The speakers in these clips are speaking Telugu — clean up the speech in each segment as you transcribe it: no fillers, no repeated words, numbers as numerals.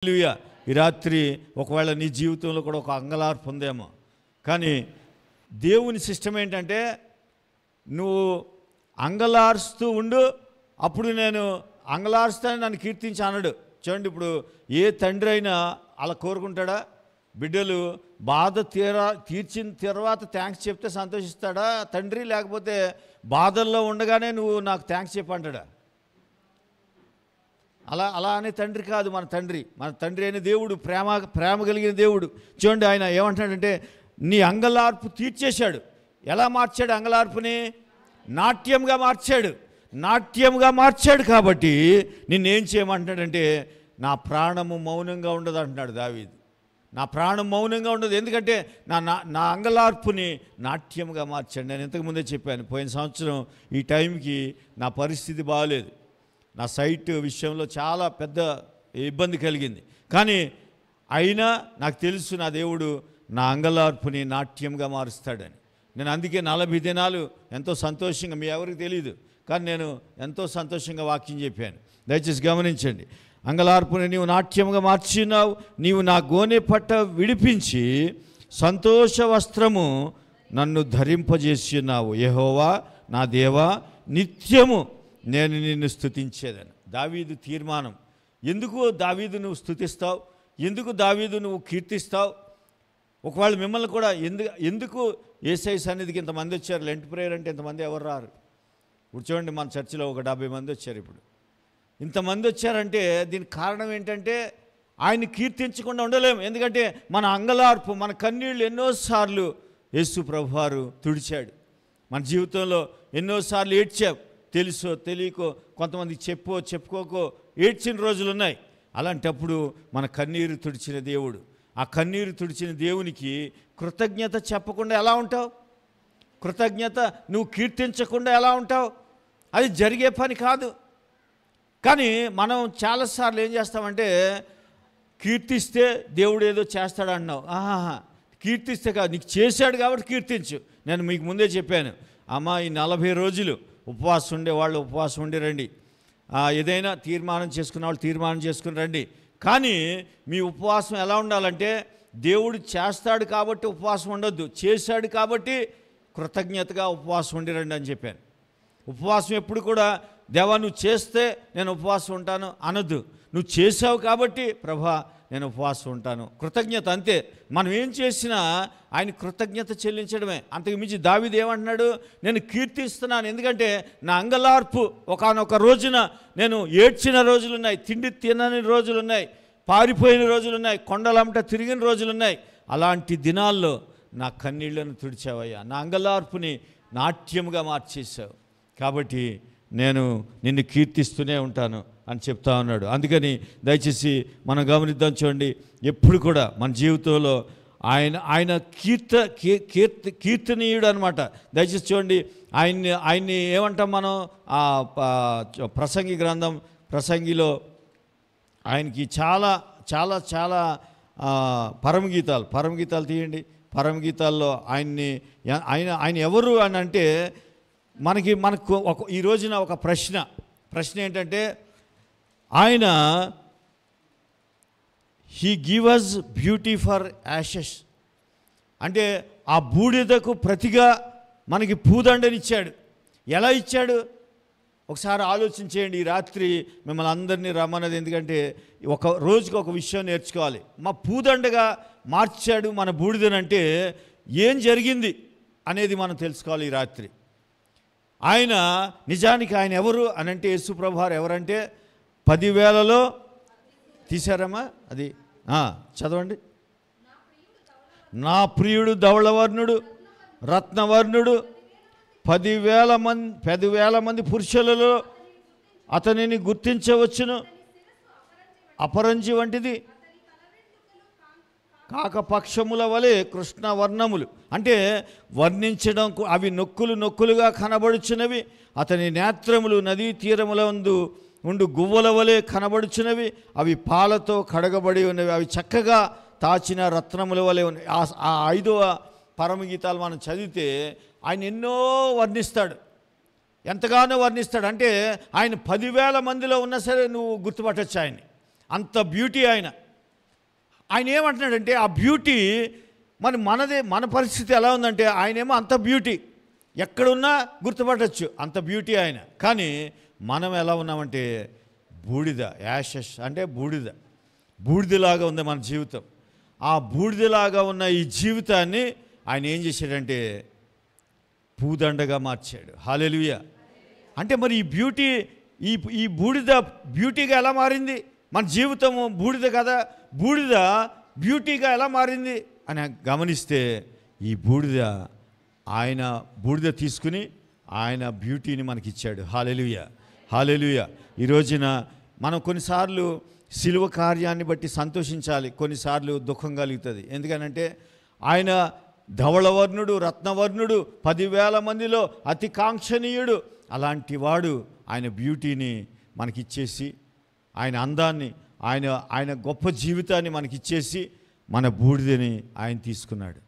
హల్లెలూయా. ఈ రాత్రి ఒకవేళ నీ జీవితంలో కూడా ఒక అంగలార్పు ఉందేమో, కానీ దేవుని సిస్టమ్ ఏంటంటే నువ్వు అంగలారుస్తూ ఉండు, అప్పుడు నేను అంగలారుస్తానని నన్ను కీర్తించి అనడు. చూడండి, ఇప్పుడు ఏ తండ్రి అయినా అలా కోరుకుంటాడా? బిడ్డలు బాధ తీర్చిన తర్వాత థ్యాంక్స్ చెప్తే సంతోషిస్తాడా తండ్రి? లేకపోతే బాధల్లో ఉండగానే నువ్వు నాకు థ్యాంక్స్ చెప్పంటాడా? అలా అనే తండ్రి కాదు మన తండ్రి అయిన దేవుడు, ప్రేమ కలిగిన దేవుడు. చూడండి, ఆయన ఏమంటాడంటే నీ అంగలార్పు తీర్చేశాడు. ఎలా మార్చాడు అంగలార్పుని? నాట్యంగా మార్చాడు. కాబట్టి నిన్నేం చేయమంటాడంటే నా ప్రాణము మౌనంగా ఉండదు అంటున్నాడు దావీదు. నా ప్రాణం మౌనంగా ఉండదు, ఎందుకంటే నా అంగలార్పుని నాట్యంగా మార్చాడు. నేను ఇంతకుముందే చెప్పాను, పోయిన సంవత్సరం ఈ టైంకి నా పరిస్థితి బాగలేదు. నా సైట్ విషయంలో చాలా పెద్ద ఇబ్బంది కలిగింది. కానీ అయినా నాకు తెలుసు నా దేవుడు నా అంగలార్పుని నాట్యంగా మారుస్తాడని. నేను అందుకే 40 దినాలు ఎంతో సంతోషంగా, మీ ఎవరికి తెలియదు కానీ నేను ఎంతో సంతోషంగా వాక్యం చెప్పాను. దయచేసి గమనించండి. అంగలార్పుని నీవు నాట్యంగా మార్చినావు, నీవు నా గోనె పట్ట విడిపించి సంతోష వస్త్రము నన్ను ధరింపజేస్తున్నావు. యెహోవా నా దేవా, నిత్యము నేను నిన్ను స్తుతించేదని. దావీదు తీర్మానం. ఎందుకు దావీదు నువ్వు స్తుతిస్తావు? ఎందుకు దావీదు నువ్వు కీర్తిస్తావు? ఒకవేళ మిమ్మల్ని కూడా ఎందుకు యేసయ్య సన్నిధికి ఇంతమంది వచ్చారు? లెంట్ ప్రేయర్ అంటే ఇంతమంది ఎవరు రారు. ఇప్పుడు చూడండి, మన చర్చిలో ఒక 70 మంది వచ్చారు. ఇప్పుడు ఇంతమంది వచ్చారంటే దీనికి కారణం ఏంటంటే ఆయన కీర్తించకుండా ఉండలేము. ఎందుకంటే మన అంగలార్పు, మన కన్నీళ్ళు ఎన్నోసార్లు యేసు ప్రభువారు తుడిచాడు. మన జీవితంలో ఎన్నోసార్లు ఏడ్చాం, తెలుసో తెలియకో, కొంతమంది చెప్పుకోకో ఏడ్చిన రోజులు ఉన్నాయి. అలాంటప్పుడు మన కన్నీరు తుడిచిన దేవుడు, ఆ కన్నీరు తుడిచిన దేవునికి కృతజ్ఞత చెప్పకుండా ఎలా ఉంటావు? కృతజ్ఞత నువ్వు కీర్తించకుండా ఎలా ఉంటావు? అది జరిగే పని కాదు. కానీ మనం చాలాసార్లు ఏం చేస్తామంటే కీర్తిస్తే దేవుడు ఏదో చేస్తాడు అన్నావు. కీర్తిస్తే కాదు, నీకు చేశాడు కాబట్టి కీర్తించు. నేను మీకు ముందే చెప్పాను, అమ్మ ఈ 40 రోజులు ఉపవాసం ఉండేవాళ్ళు ఉపవాసం ఉండి రండి, ఏదైనా తీర్మానం చేసుకున్న వాళ్ళు తీర్మానం చేసుకుని రండి. కానీ మీ ఉపవాసం ఎలా ఉండాలంటే దేవుడు చేస్తాడు కాబట్టి ఉపవాసం ఉండొద్దు, చేశాడు కాబట్టి కృతజ్ఞతగా ఉపవాసం ఉండి రండి అని చెప్పాను. ఉపవాసం ఎప్పుడు కూడా దేవా నువ్వు చేస్తే నేను ఉపవాసం ఉంటాను అనొద్దు. నువ్వు చేసావు కాబట్టి ప్రభా నేను ఉపవాసం ఉంటాను, కృతజ్ఞత, అంతే. మనం ఏం చేసినా ఆయన కృతజ్ఞత చెల్లించడమే. అంతకు మించి దావీదు ఏమంటున్నాడు? నేను కీర్తిస్తున్నాను, ఎందుకంటే నా అంగలార్పు ఒకానొక రోజున నేను ఏడ్చిన రోజులున్నాయి, తిండి తినని రోజులున్నాయి, పారిపోయిన రోజులున్నాయి, కొండలంట తిరిగిన రోజులున్నాయి. అలాంటి దినాల్లో నా కన్నీళ్లను తుడిచావయ్యా, నా అంగలార్పుని నాట్యముగా మార్చేశావు, కాబట్టి నేను నిన్ను కీర్తిస్తూనే ఉంటాను అని చెప్తా ఉన్నాడు. అందుకని దయచేసి మనం గమనిద్దాం. చూడండి, ఎప్పుడు కూడా మన జీవితంలో ఆయన కీర్తనీయుడు అనమాట. దయచేసి చూడండి, ఆయన్ని ఏమంటాం మనం? ప్రసంగి గ్రంథం, ప్రసంగిలో ఆయనకి చాలా చాలా చాలా పరమగీతాలు తీయండి. పరమగీతాల్లో ఆయన ఎవరు అని అంటే మనకు ఈ రోజున ఒక ప్రశ్న ఏంటంటే ఆయన he give us beauty for ashes, అంటే ఆ బూడిదకు ప్రతిగా మనకి పూదండనిచ్చాడు. ఎలా ఇచ్చాడు? ఒకసారి ఆలోచించేయండి. ఈ రాత్రి మిమ్మల్ని అందరినీ రమ్మన్నది ఎందుకంటే ఒక రోజుకి ఒక విషయం నేర్చుకోవాలి. మా పూదండగా మార్చాడు మన బూడిదనంటే ఏం జరిగింది అనేది మనం తెలుసుకోవాలి ఈ రాత్రి. ఆయన నిజానికి ఆయన ఎవరు అని అంటే యేసు ప్రభువారు ఎవరంటే 10,000లో తీశారమ్మా, అది చదవండి. నా ప్రియుడు ధవళవర్ణుడు రత్నవర్ణుడు 10,000 మంది పురుషులలో అతనిని గుర్తించవచ్చును. అపరంజి వంటిది కాకపక్షముల వలె కృష్ణవర్ణములు, అంటే వర్ణించడం, అవి నొక్కులుగా కనబడుచున్నవి. అతని నేత్రములు నదీ తీరముల ఉండు గువ్వల వలె కనబడుచున్నవి. అవి పాలతో కడగబడి ఉన్నవి, అవి చక్కగా తాచిన రత్నముల వలె ఉన్నవి. ఆ 5వ పరమగీతాలు మనం చదివితే ఆయన ఎన్నో వర్ణిస్తాడు, ఎంతగానో వర్ణిస్తాడు. అంటే ఆయన 10,000 మందిలో ఉన్నా సరే నువ్వు గుర్తుపట్టచ్చు ఆయన్ని, అంత బ్యూటీ ఆయన. ఆయన ఏమంటున్నాడంటే ఆ బ్యూటీ మన పరిస్థితి ఎలా ఉందంటే ఆయనేమో అంత బ్యూటీ, ఎక్కడున్నా గుర్తుపట్టచ్చు, అంత బ్యూటీ ఆయన. కానీ మనం ఎలా ఉన్నామంటే బూడిద, యాషెస్ అంటే బూడిదలాగా ఉంది మన జీవితం. ఆ బూడిదలాగా ఉన్న ఈ జీవితాన్ని ఆయన ఏం చేశాడంటే పూదండగా మార్చాడు. హల్లెలూయా. అంటే మరి ఈ బ్యూటీ, ఈ బూడిద బ్యూటీగా ఎలా మారింది? మన జీవితము బూడిద కదా, బూడిద బ్యూటీగా ఎలా మారింది అని గమనిస్తే ఈ ఆయన బూడిద తీసుకుని ఆయన బ్యూటీని మనకిచ్చాడు. హల్లెలూయా, హల్లెలూయా. ఈ రోజున మనం కొన్నిసార్లు సిలువ కార్యాన్ని బట్టి సంతోషించాలి, కొన్నిసార్లు దుఃఖం కలుగుతుంది. ఎందుకనంటే ఆయన ధవళవర్ణుడు, రత్నవర్ణుడు, 10,000 మందిలో అతి కాంక్షణీయుడు. అలాంటి వాడు ఆయన బ్యూటీని మనకిచ్చేసి, ఆయన అందాన్ని, ఆయన గొప్ప జీవితాన్ని మనకిచ్చేసి మన బూడిదని ఆయన తీసుకున్నాడు.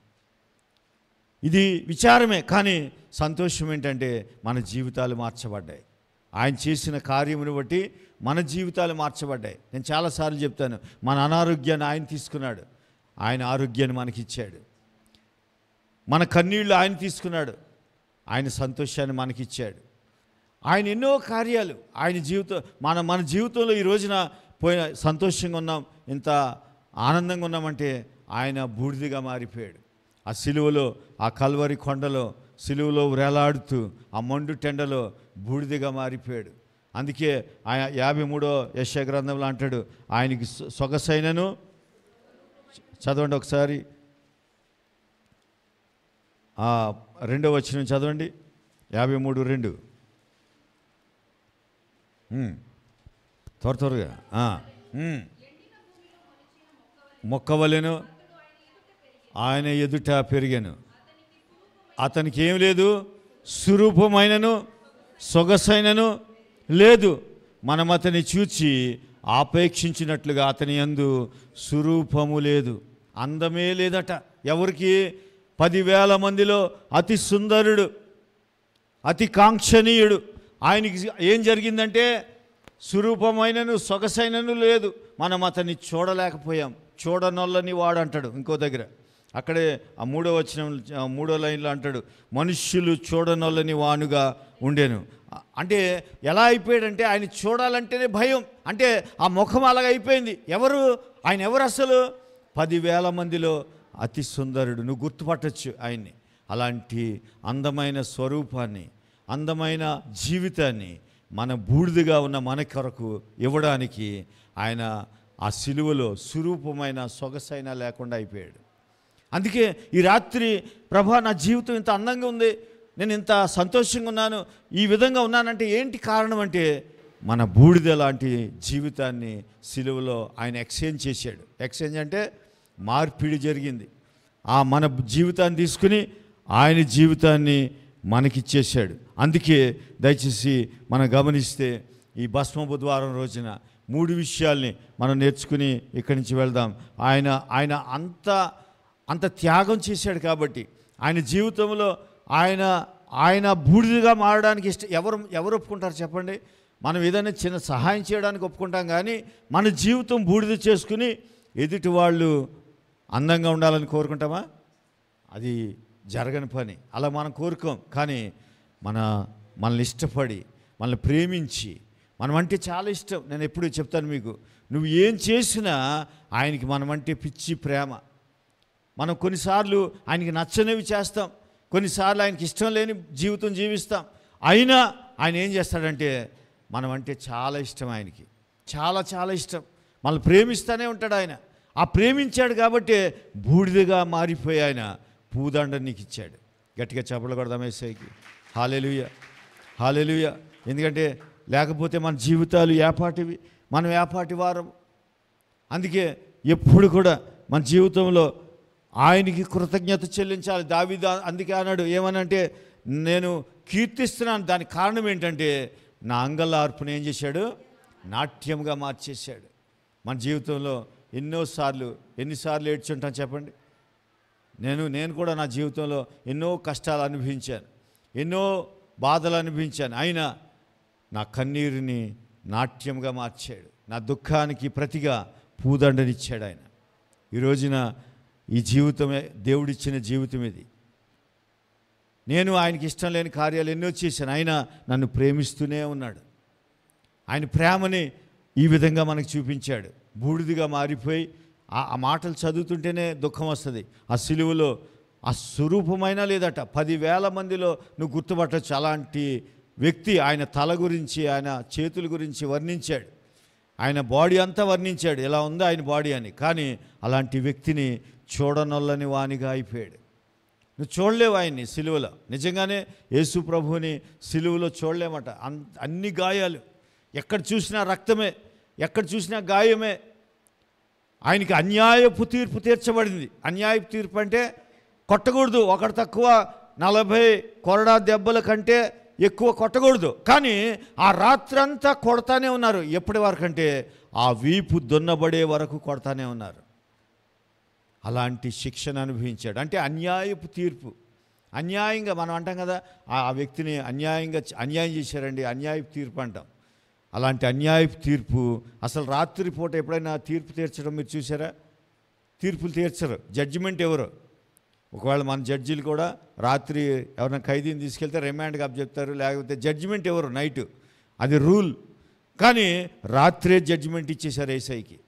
ఇది విచారమే, కానీ సంతోషం ఏంటంటే మన జీవితాలు మార్చబడ్డాయి. ఆయన చేసిన కార్యమును బట్టి మన జీవితాలు మార్చబడ్డాయి. నేను చాలాసార్లు చెప్తాను, మన అనారోగ్యాన్ని ఆయన తీసుకున్నాడు, ఆయన ఆరోగ్యాన్ని మనకిచ్చాడు. మన కన్నీళ్ళు ఆయన తీసుకున్నాడు, ఆయన సంతోషాన్ని మనకిచ్చాడు. ఆయన ఎన్నో కార్యాలు ఆయన మన జీవితంలో ఈ రోజున సంతోషంగా ఉన్నాం, ఇంత ఆనందంగా ఉన్నామంటే ఆయన బూడిదిగా మారిపోయాడు. ఆ సిలువలో, ఆ కల్వరి కొండలో సిలువలో వేలాడుతూ ఆ మండు టెండలో బూడిదిగా మారిపోయాడు. అందుకే ఆయన 53వ యెషయా గ్రంథంలో అంటాడు, ఆయనకి సొగసైనను, చదవండి ఒకసారి 2వ వచనం చదవండి, 53:2. త్వరగా మొక్కవలెను ఆయన ఎదుట పెరిగాను, అతనికి ఏం లేదు, స్వరూపమైనను సొగసైనను లేదు. మనం అతన్ని చూచి ఆపేక్షించినట్లుగా అతని యందు స్వరూపము లేదు, అందమే లేదట. ఎవరికి? 10,000 మందిలో అతి సుందరుడు, అతి కాంక్షణీయుడు. ఆయనకి ఏం జరిగిందంటే స్వరూపమైనను సొగసైనను లేదు. మనం అతన్ని చూడలేకపోయాం. చూడనొల్లని వాడు అంటాడు ఇంకో దగ్గర, అక్కడే ఆ 3వ వచనం 3వ లైన్లో అంటాడు, మనుష్యులు చూడనొల్లని వానుగా ఉండేను. అంటే ఎలా అయిపోయాడంటే ఆయన చూడాలంటేనే భయం. అంటే ఆ ముఖం అలాగ అయిపోయింది. ఆయన ఎవరు అసలు? 10,000 మందిలో అతి సుందరుడు. నువ్వు గుర్తుపట్టచ్చు ఆయన్ని. అలాంటి అందమైన స్వరూపాన్ని, అందమైన జీవితాన్ని మన బూడిదగా ఉన్న మన కొరకు ఇవ్వడానికి ఆయన ఆ సిలువలో స్వరూపమైన సొగసైన లేకుండా అయిపోయాడు. అందుకే ఈ రాత్రి, ప్రభా నా జీవితం ఇంత అందంగా ఉంది, నేను ఇంత సంతోషంగా ఉన్నాను, ఈ విధంగా ఉన్నానంటే ఏంటి కారణం అంటే మన బూడిద లాంటి జీవితాన్ని సిలువలో ఆయన ఎక్స్చేంజ్ చేశాడు. ఎక్స్చేంజ్ అంటే మార్పిడి జరిగింది. మన జీవితాన్ని తీసుకుని ఆయన జీవితాన్ని మనకిచ్చేశాడు. అందుకే దయచేసి మనం గమనిస్తే ఈ భస్మ బుధవారం రోజున 3 విషయాల్ని మనం నేర్చుకుని ఇక్కడి నుంచి వెళ్దాం. ఆయన అంత త్యాగం చేశాడు కాబట్టి ఆయన జీవితంలో ఆయన బూడిదగా మారడానికి ఎవరు ఒప్పుకుంటారు చెప్పండి? మనం ఏదైనా చిన్న సహాయం చేయడానికి ఒప్పుకుంటాం, కానీ మన జీవితం బూడిద చేసుకుని ఎదుటి వాళ్ళు అందంగా ఉండాలని కోరుకుంటామా? అది జరగని పని. అలా మనం కోరుకోం. కానీ మనల్ని ఇష్టపడి, మనల్ని ప్రేమించి, మనమంటే చాలా ఇష్టం. నేను ఎప్పుడు చెప్తాను మీకు, నువ్వు ఏం చేసినా ఆయనకి మనమంటే పిచ్చి ప్రేమ. మనం కొన్నిసార్లు ఆయనకి నచ్చనివి చేస్తాం, కొన్నిసార్లు ఆయనకి ఇష్టం లేని జీవితం జీవిస్తాం. అయినా ఆయన ఏం చేస్తాడంటే మనమంటే చాలా ఇష్టం ఆయనకి, చాలా చాలా ఇష్టం. మనల్ని ప్రేమిస్తూనే ఉంటాడు ఆయన. ఆ ప్రేమించాడు కాబట్టి బూడిదగా మారిపోయి ఆయన పూదండ నీకు ఇచ్చాడు. గట్టిగా చప్పట్లు కొడదాం యేసయ్యకి. హల్లెలూయా, హల్లెలూయా. ఎందుకంటే లేకపోతే మన జీవితాలు ఏపాటివి, మనం ఏపాటి వారం. అందుకే ఎప్పుడు కూడా మన జీవితంలో ఆయనకి కృతజ్ఞత చెల్లించాలి. దావీదు అందుకే అన్నాడు, ఏమనంటే నేను కీర్తిస్తున్నాను. దానికి కారణం ఏంటంటే నా అంగలార్పుని ఏం చేశాడు? నాట్యంగా మార్చేశాడు. మన జీవితంలో ఎన్నిసార్లు ఏడ్చుంటాను చెప్పండి? నేను కూడా నా జీవితంలో ఎన్నో కష్టాలు అనుభవించాను, ఎన్నో బాధలు అనుభవించాను. అయినా నా కన్నీరుని నాట్యంగా మార్చాడు. నా దుఃఖానికి ప్రతిగా పూదండనిచ్చాడు ఆయన. ఈ రోజున ఈ జీవితమే దేవుడిచ్చిన జీవితం ఇది. నేను ఆయనకి ఇష్టం లేని కార్యాలు ఎన్నో చేశాను, ఆయన నన్ను ప్రేమిస్తూనే ఉన్నాడు. ఆయన ప్రేమని ఈ విధంగా మనకు చూపించాడు. బూడిదిగా మారిపోయి ఆ మాటలు చదువుతుంటేనే దుఃఖం వస్తుంది. ఆ సిలువలో ఆ స్వరూపమైనా లేదట. 10,000 మందిలో నువ్వు గుర్తుపట్టచ్చు. అలాంటి వ్యక్తి ఆయన తల గురించి, ఆయన చేతుల గురించి వర్ణించాడు, ఆయన బాడీ అంతా వర్ణించాడు, ఎలా ఉందో ఆయన బాడీ అని. కానీ అలాంటి వ్యక్తిని చూడనొల్లని వానిగా అయిపోయాడు. నువ్వు చూడలేవు ఆయన్ని సిలువలో. నిజంగానే యేసు ప్రభువుని సిలువలో చూడలేమట. అన్ని గాయాలు, ఎక్కడ చూసినా రక్తమే, ఎక్కడ చూసినా గాయమే. ఆయనకి అన్యాయపు తీర్పు తీర్చబడింది. అన్యాయపు తీర్పు అంటే కొట్టకూడదు, ఒకటి తక్కువ 40 కొరడా దెబ్బల కంటే ఎక్కువ కొట్టకూడదు. కానీ ఆ రాత్రంతా కొడతానే ఉన్నారు. ఎప్పటి వరకు అంటే ఆ వీపు దున్నబడే వరకు కొడతానే ఉన్నారు. అలాంటి శిక్షను అనుభవించాడు. అంటే అన్యాయపు తీర్పు. అన్యాయంగా మనం అంటాం కదా, ఆ వ్యక్తిని అన్యాయం చేశారండి, అన్యాయపు తీర్పు అంటాం. అలాంటి అన్యాయపు తీర్పు. అసలు రాత్రిపూట ఎప్పుడైనా తీర్పు తీర్చడం మీరు చూసారా? తీర్పులు తీర్చరు. జడ్జిమెంట్ ఎవరు? ఒకవేళ మన జడ్జీలు కూడా రాత్రి ఎవరైనా ఖైదీని తీసుకెళ్తే రిమాండ్గా చెప్తారు, లేకపోతే జడ్జిమెంట్ ఎవరు? నైటు. అది రూల్. కానీ రాత్రే జడ్జిమెంట్ ఇచ్చేశారు యేసయ్యకి,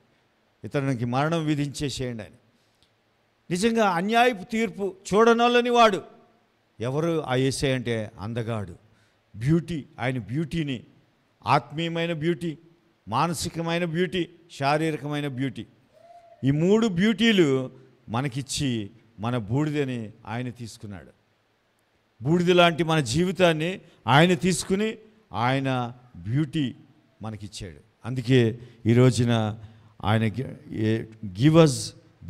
ఇతనికి మరణం విధించేసేయండి అని. నిజంగా అన్యాయపు తీర్పు చూడనోళ్ళని వాడు. ఎవరు ఆ యేసయ్య అంటే? అందగాడు, బ్యూటీ. ఆయన బ్యూటీని, ఆత్మీయమైన బ్యూటీ, మానసికమైన బ్యూటీ, శారీరకమైన బ్యూటీ, ఈ 3 బ్యూటీలు మనకిచ్చి మన బూడిదని ఆయన తీసుకున్నాడు. బూడిద లాంటి మన జీవితాన్ని ఆయన తీసుకుని ఆయన బ్యూటీ మనకిచ్చాడు. అందుకే ఈ రోజున ఆయన give us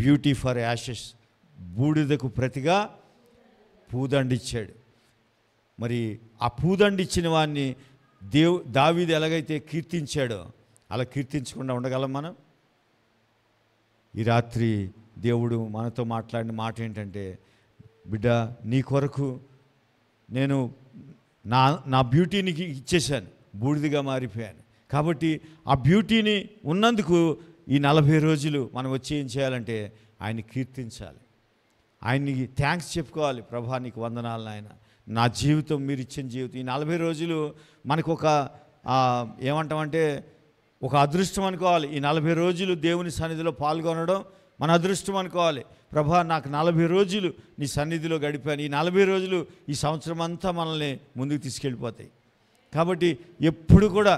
beauty for ashes, బూడిదకు ప్రతిగా పూదండిచ్చాడు. మరి ఆ పూదండిచ్చిన వాడిని దావీదు ఎలాగైతే కీర్తించాడో అలా కీర్తించకుండా ఉండగలం మనం? ఈ రాత్రి దేవుడు మనతో మాట్లాడిన మాట ఏంటంటే, బిడ్డ, నీ కొరకు నేను నా బ్యూటీని ఇచ్చేశాను, బూడిదిగా మారిపోయాను. కాబట్టి ఆ బ్యూటీని ఉన్నందుకు ఈ 40 రోజులు మనం వచ్చి ఏం చేయాలంటే ఆయన్ని కీర్తించాలి, ఆయన్ని థ్యాంక్స్ చెప్పుకోవాలి. ప్రభా నీకు వందనాలు నాయన, నా జీవితం మీరు ఇచ్చిన జీవితం. ఈ 40 రోజులు మనకు ఒక ఏమంటామంటే ఒక అదృష్టం అనుకోవాలి. ఈ 40 రోజులు దేవుని సన్నిధిలో పాల్గొనడం మన అదృష్టం అనుకోవాలి. ప్రభా నాకు 40 రోజులు నీ సన్నిధిలో గడిపాను. ఈ 40 రోజులు ఈ సంవత్సరం అంతా మనల్ని ముందుకు తీసుకెళ్ళిపోతాయి. కాబట్టి ఎప్పుడు కూడా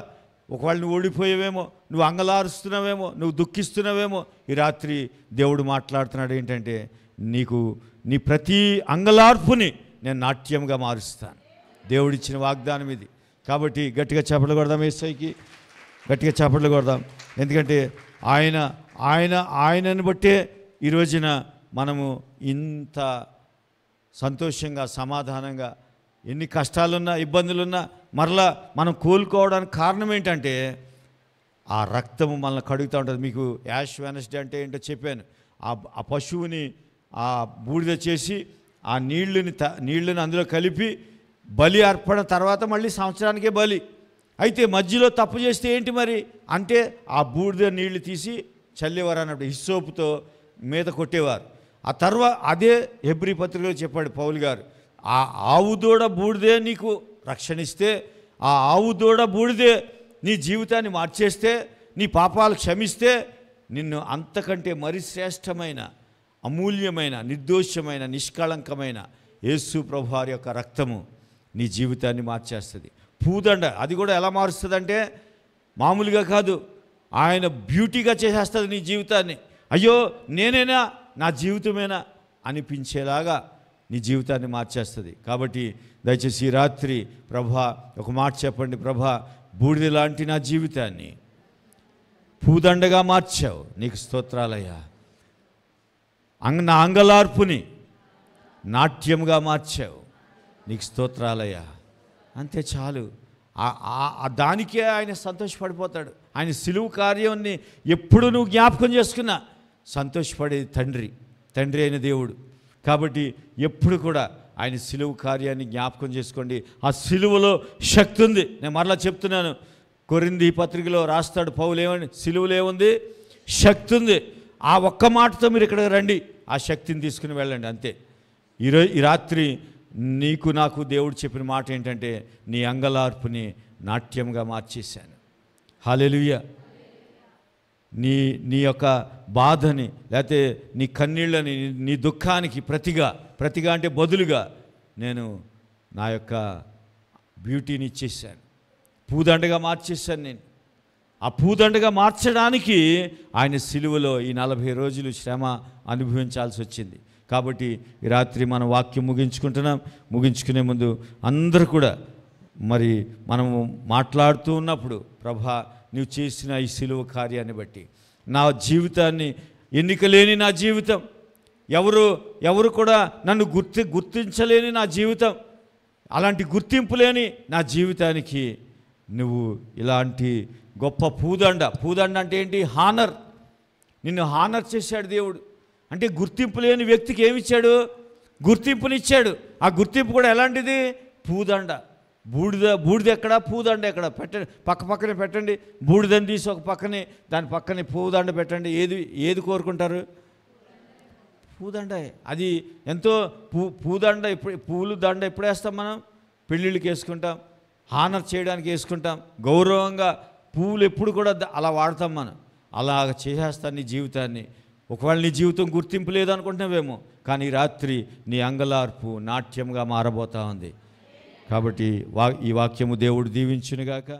ఒకవేళ నువ్వు ఓడిపోయేవేమో, నువ్వు అంగలారుస్తున్నావేమో, నువ్వు దుఃఖిస్తున్నావేమో, ఈ రాత్రి దేవుడు మాట్లాడుతున్నాడు ఏంటంటే, నీ ప్రతి అంగలార్పుని నేను నాట్యంగా మారుస్తాను. దేవుడిచ్చిన వాగ్దానం ఇది. కాబట్టి గట్టిగా చప్పట్లు కొడదాం, యేసయ్యకి గట్టిగా చప్పట్లు కొడదాం. ఎందుకంటే ఆయనను బట్టే ఈ రోజున మనము ఇంత సంతోషంగా, సమాధానంగా, ఎన్ని కష్టాలున్నా ఇబ్బందులున్నా మరలా మనం కోలుకోవడానికి కారణం ఏంటంటే ఆ రక్తము మనల్ని కడుగుతూ ఉంటుంది. మీకు యాష్ వెనస్డే అంటే ఏంటో చెప్పాను. ఆ పశువుని ఆ బూడిద చేసి ఆ నీళ్ళని అందులో కలిపి బలి అర్పణ తర్వాత మళ్ళీ సంవత్సరానికే బలి. అయితే మధ్యలో తప్పు చేస్తే ఏంటి మరి అంటే ఆ బూడిద నీళ్లు తీసి చల్లేవారు అన్నప్పుడు, హిస్సోపుతో మీద కొట్టేవారు. ఆ తర్వాత అదే హెబ్రీ పత్రికలో చెప్పాడు పౌలు గారు, ఆ ఆవు దూడ బూడిదే నీకు రక్షణిస్తే, ఆ ఆవు దూడ బూడిదే నీ జీవితాన్ని మార్చేస్తే, నీ పాపాలు క్షమిస్తే, నిన్ను అంతకంటే మరి శ్రేష్టమైన, అమూల్యమైన, నిర్దోషమైన, నిష్కళంకమైన యేసు ప్రభువారి యొక్క రక్తము నీ జీవితాన్ని మార్చేస్తుంది. పూదండ అది కూడా ఎలా మారుస్తుందంటే మామూలుగా కాదు, ఆయన బ్యూటీగా చేసేస్తుంది నీ జీవితాన్ని. అయ్యో నేనేనా, నా జీవితమేనా అనిపించేలాగా నీ జీవితాన్ని మార్చేస్తుంది. కాబట్టి దయచేసి ఈ రాత్రి ప్రభా ఒక మాట చెప్పండి, ప్రభా బూడిద లాంటి నా జీవితాన్ని పూదండగా మార్చావు, నీకు స్తోత్రాలయ్యా. నా అంగలార్పుని నాట్యంగా మార్చావు, నీకు స్తోత్రాలయ్యా. అంతే చాలు. దానికే ఆయన సంతోషపడిపోతాడు. ఆయన సిలువు కార్యాన్ని ఎప్పుడు నువ్వు జ్ఞాపకం చేసుకున్నా సంతోషపడేది తండ్రి అయిన దేవుడు. కాబట్టి ఎప్పుడు కూడా ఆయన సిలువు కార్యాన్ని జ్ఞాపకం చేసుకోండి. ఆ సిలువలో శక్తి ఉంది. నేను మరలా చెప్తున్నాను, కొరింథీ పత్రికలో రాస్తాడు పౌలు, ఏమని? సిలువలో ఏముంది? శక్తి ఉంది. ఆ ఒక్క మాటతో మీరు ఇక్కడికి రండి, ఆ శక్తిని తీసుకుని వెళ్ళండి, అంతే. ఈ రాత్రి నీకు నాకు దేవుడు చెప్పిన మాట ఏంటంటే, నీ అంగలార్పుని నాట్యంగా మార్చేశాను. హల్లెలూయా. నీ యొక్క బాధని, లేకపోతే నీ కన్నీళ్ళని, నీ దుఃఖానికి ప్రతిగా అంటే బదులుగా నేను నా యొక్క బ్యూటీని ఇచ్చేసాను, పూదండగా మార్చేశాను. నేను ఆ పూదండగా మార్చడానికి ఆయన సిలువలో ఈ 40 రోజులు శ్రమ అనుభవించాల్సి వచ్చింది. కాబట్టి ఈ రాత్రి మనం వాక్యం ముగించుకునే ముందు అందరూ కూడా మరి మనము మాట్లాడుతూ ఉన్నప్పుడు, ప్రభా నువ్వు చేసిన ఈ సిలువ కార్యాన్ని బట్టి నా జీవితాన్ని, ఎన్నికలేని నా జీవితం, ఎవరు కూడా నన్ను గుర్తించలేని నా జీవితం, అలాంటి గుర్తింపు లేని నా జీవితానికి నువ్వు ఇలాంటి గొప్ప పూదండ అంటే ఏంటి? హానర్. నిన్ను హానర్ చేశాడు దేవుడు. అంటే గుర్తింపు లేని వ్యక్తికి ఏమిచ్చాడు? గుర్తింపునిచ్చాడు. ఆ గుర్తింపు కూడా ఎలాంటిది? పూదండ. బూడిద ఎక్కడ, పూదండ ఎక్కడ? పెట్టండి, పక్కనే పెట్టండి. బూడిదని తీసి ఒక పక్కనే, దాని పక్కనే పూదండ పెట్టండి. ఏది కోరుకుంటారు? పూదండ. అది ఎంతో పూదండ. పూలు దండ ఎప్పుడు వేస్తాం మనం? పెళ్ళిళ్ళకి వేసుకుంటాం, హానర్ చేయడానికి వేసుకుంటాం, గౌరవంగా. పువ్వులు ఎప్పుడు కూడా అలా వాడతాం మనం. అలాగ చేసేస్తాను నీ జీవితాన్ని. ఒకవేళ నీ జీవితం గుర్తింపు లేదనుకుంటున్నావేమో, కానీ రాత్రి నీ అంగలార్పు నాట్యంగా మారబోతా ఉంది. కాబట్టి ఈ వాక్యము దేవుడు దీవించునుగాక.